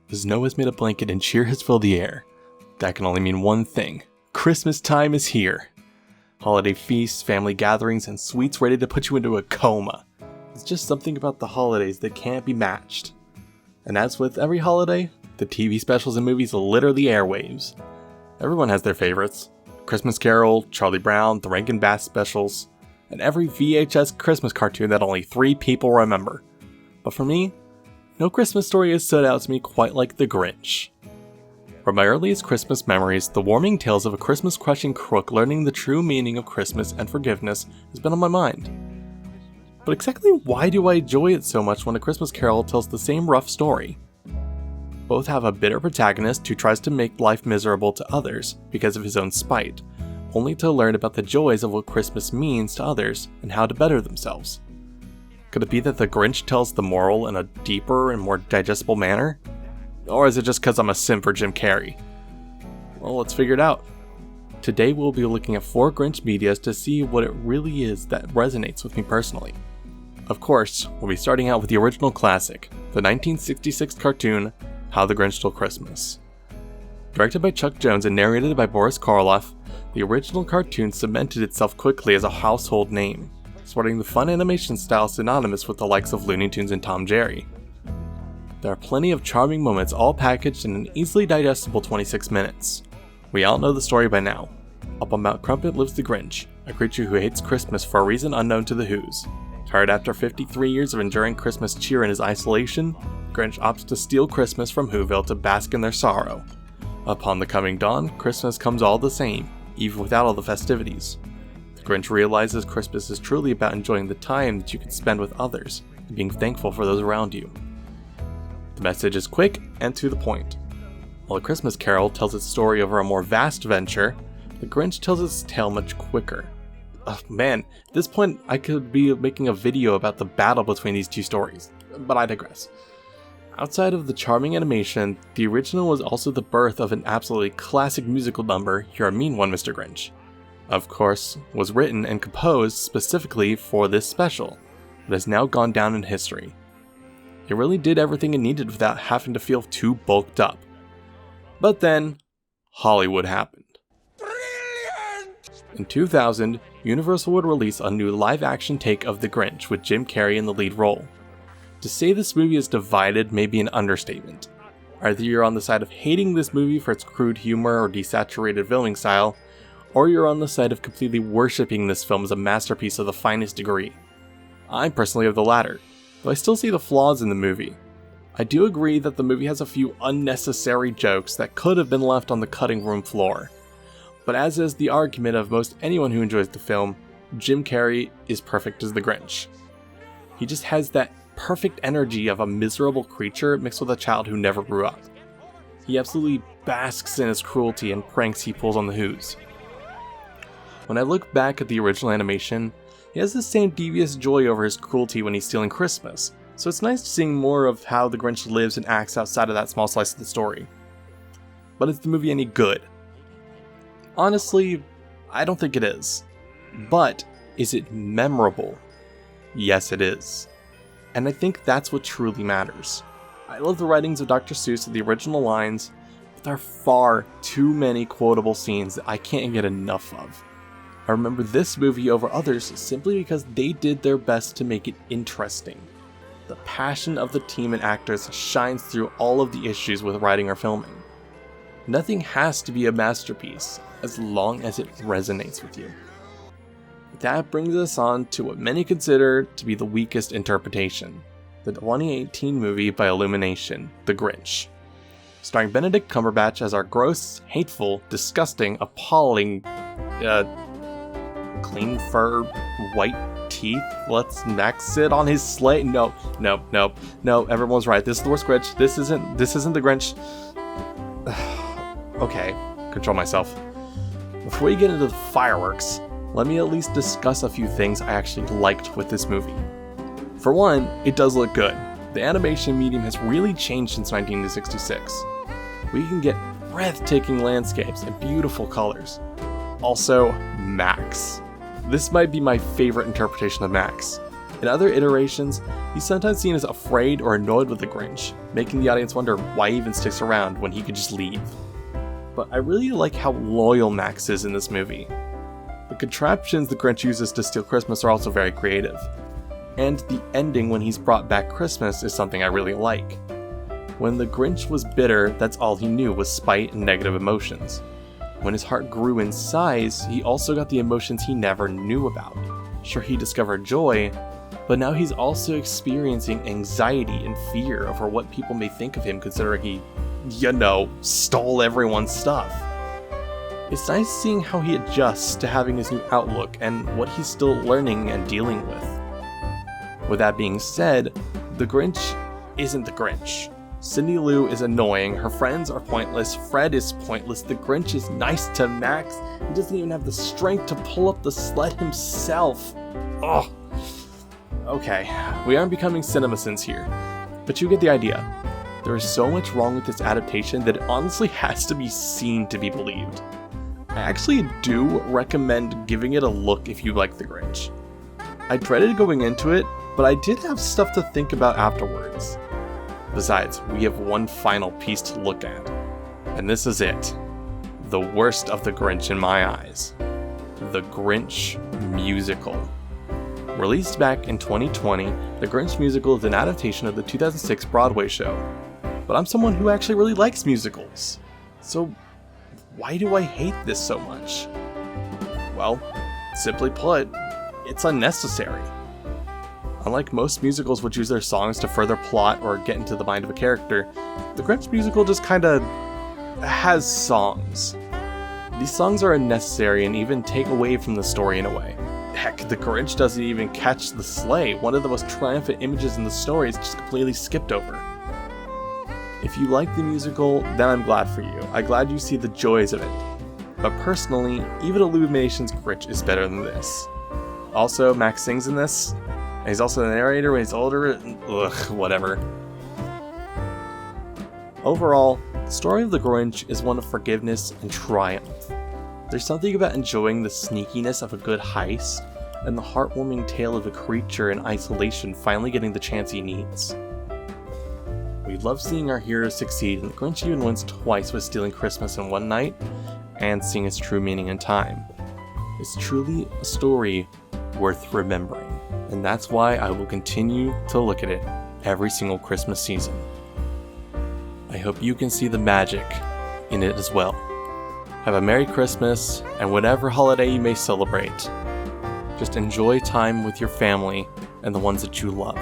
The snow has made a blanket and cheer has filled the air. That can only mean one thing. Christmas time is here. Holiday feasts, family gatherings, and sweets ready to put you into a coma. It's just something about the holidays that can't be matched. And as with every holiday, the TV specials and movies litter the airwaves. Everyone has their favorites. Christmas Carol, Charlie Brown, the Rankin Bass specials, and every VHS Christmas cartoon that only 3 people remember. But for me, no Christmas story has stood out to me quite like The Grinch. From my earliest Christmas memories, the warming tales of a Christmas-crushing crook learning the true meaning of Christmas and forgiveness has been on my mind. But exactly why do I enjoy it so much when A Christmas Carol tells the same rough story? Both have a bitter protagonist who tries to make life miserable to others because of his own spite, only to learn about the joys of what Christmas means to others and how to better themselves. Could it be that The Grinch tells the moral in a deeper and more digestible manner? Or is it just because I'm a simp for Jim Carrey? Well, let's figure it out. Today we'll be looking at 4 Grinch medias to see what it really is that resonates with me personally. Of course, we'll be starting out with the original classic, the 1966 cartoon, How the Grinch Stole Christmas. Directed by Chuck Jones and narrated by Boris Karloff, the original cartoon cemented itself quickly as a household name, sporting the fun animation style synonymous with the likes of Looney Tunes and Tom Jerry. There are plenty of charming moments all packaged in an easily digestible 26 minutes. We all know the story by now. Up on Mount Crumpet lives the Grinch, a creature who hates Christmas for a reason unknown to the Who's. Tired after 53 years of enduring Christmas cheer in his isolation, Grinch opts to steal Christmas from Whoville to bask in their sorrow. Upon the coming dawn, Christmas comes all the same, even without all the festivities. The Grinch realizes Christmas is truly about enjoying the time that you can spend with others, and being thankful for those around you. The message is quick and to the point. While A Christmas Carol tells its story over a more vast venture, The Grinch tells its tale much quicker. Oh man, at this point I could be making a video about the battle between these two stories, but I digress. Outside of the charming animation, the original was also the birth of an absolutely classic musical number, You're a Mean One, Mr. Grinch. Of course, was written and composed specifically for this special, but has now gone down in history. It really did everything it needed without having to feel too bulked up. But then, Hollywood happened. In 2000, Universal would release a new live-action take of The Grinch with Jim Carrey in the lead role. To say this movie is divided may be an understatement. Either you're on the side of hating this movie for its crude humor or desaturated filming style, or you're on the side of completely worshipping this film as a masterpiece of the finest degree. I'm personally of the latter, though I still see the flaws in the movie. I do agree that the movie has a few unnecessary jokes that could have been left on the cutting room floor. But as is the argument of most anyone who enjoys the film, Jim Carrey is perfect as the Grinch. He just has that perfect energy of a miserable creature mixed with a child who never grew up. He absolutely basks in his cruelty and pranks he pulls on the Who's. When I look back at the original animation, he has the same devious joy over his cruelty when he's stealing Christmas, so it's nice seeing more of how the Grinch lives and acts outside of that small slice of the story. But is the movie any good? Honestly, I don't think it is. But is it memorable? Yes, it is. And I think that's what truly matters. I love the writings of Dr. Seuss and the original lines, but there are far too many quotable scenes that I can't get enough of. I remember this movie over others simply because they did their best to make it interesting. The passion of the team and actors shines through all of the issues with writing or filming. Nothing has to be a masterpiece, as long as it resonates with you. That brings us on to what many consider to be the weakest interpretation, the 2018 movie by Illumination, The Grinch. Starring Benedict Cumberbatch as our gross, hateful, disgusting, appalling, clean fur, white teeth, let's max it on his sleigh. No, everyone's right, this is the worst Grinch, this isn't the Grinch. Okay, control myself. Before we get into the fireworks, let me at least discuss a few things I actually liked with this movie. For one, it does look good. The animation medium has really changed since 1966. We can get breathtaking landscapes and beautiful colors. Also, Max. This might be my favorite interpretation of Max. In other iterations, he's sometimes seen as afraid or annoyed with the Grinch, making the audience wonder why he even sticks around when he could just leave. But I really like how loyal Max is in this movie. The contraptions the Grinch uses to steal Christmas are also very creative. And the ending when he's brought back Christmas is something I really like. When the Grinch was bitter, that's all he knew was spite and negative emotions. When his heart grew in size, he also got the emotions he never knew about. Sure, he discovered joy, but now he's also experiencing anxiety and fear over what people may think of him considering he, stole everyone's stuff. It's nice seeing how he adjusts to having his new outlook and what he's still learning and dealing with. With that being said, the Grinch isn't the Grinch. Cindy Lou is annoying, her friends are pointless, Fred is pointless, the Grinch is nice to Max, he doesn't even have the strength to pull up the sled himself. Ugh. Okay, we aren't becoming CinemaSins here, but you get the idea. There is so much wrong with this adaptation that it honestly has to be seen to be believed. I actually do recommend giving it a look if you like the Grinch. I dreaded going into it, but I did have stuff to think about afterwards. Besides, we have one final piece to look at, and this is it. The worst of the Grinch in my eyes. The Grinch Musical. Released back in 2020, The Grinch Musical is an adaptation of the 2006 Broadway show. But I'm someone who actually really likes musicals. So why do I hate this so much? Well, simply put, it's unnecessary. Unlike most musicals which use their songs to further plot or get into the mind of a character, the Grinch Musical just kinda has songs. These songs are unnecessary and even take away from the story in a way. Heck, the Grinch doesn't even catch the sleigh. One of the most triumphant images in the story is just completely skipped over. If you like the musical, then I'm glad for you. I'm glad you see the joys of it. But personally, even Illumination's Grinch is better than this. Also, Max sings in this, and he's also the narrator when he's older. Ugh, whatever. Overall, the story of the Grinch is one of forgiveness and triumph. There's something about enjoying the sneakiness of a good heist, and the heartwarming tale of a creature in isolation finally getting the chance he needs. We love seeing our heroes succeed, and the Grinch even wins twice with stealing Christmas in one night, and seeing its true meaning in time. It's truly a story worth remembering, and that's why I will continue to look at it every single Christmas season. I hope you can see the magic in it as well. Have a Merry Christmas, and whatever holiday you may celebrate, just enjoy time with your family and the ones that you love.